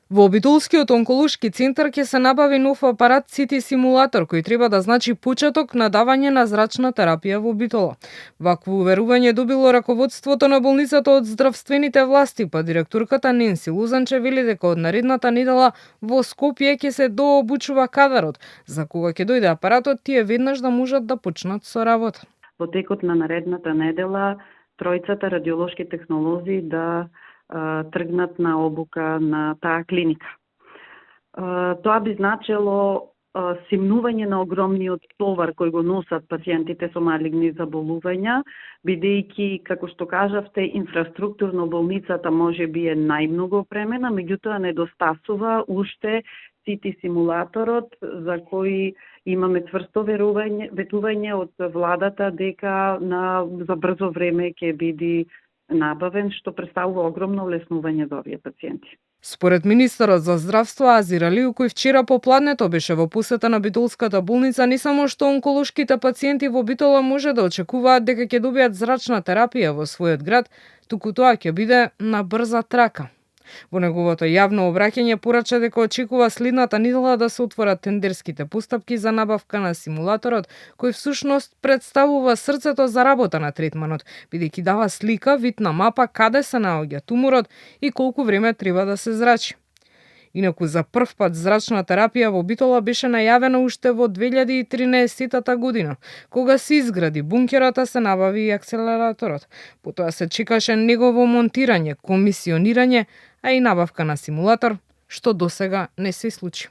Во Битолскиот онколошки центар ќе се набави нов апарат CT симулатор кој треба да значи почеток на давање на зрачна терапија во Битола. Вакво уверување добило раководството на болницата од здравствените власти, па директорката Ненси Лозанче вели дека од наредната недела во Скопје ќе се дообучува кадарот, за кога ќе дојде апаратот тие веднаш да можат да почнат со работа. Во текот на наредната недела тројцата радиолошки технолози да тргнат на обука на таа клиника. Тоа би значило симнување на огромниот товар кој го носат пациентите со малигни заболувања, бидејќи, како што кажавте, инфраструктурно болницата може би е најмногу опремена, меѓутоа недостасува уште CT симулаторот за кој имаме цврсто ветување од владата дека за брзо време ќе биде набавен, што представува огромно олеснување за овие пациенти. Според министерот за здравство Азир Алиу, кој вчера попладнето беше во посета на Битолската болница, не само што онколошките пациенти во Битола може да очекуваат дека ќе добијат зрачна терапија во својот град, туку тоа ќе биде на брза трака. Во неговото јавно обраќање порача дека очекува следната недела да се отворат тендерските постапки за набавка на симулаторот, кој всушност представува срцето за работа на третманот, бидејќи дава слика, вид на мапа каде се наоѓа туморот и колку време треба да се зрачи. Инаку за прв пат зрачна терапија во Битола беше најавена уште во 2013 година, кога се изгради бункерот, а се набави и акселераторот. Потоа се чекаше негово монтирање, комисионирање, а и набавка на симулатор, што досега не се случи.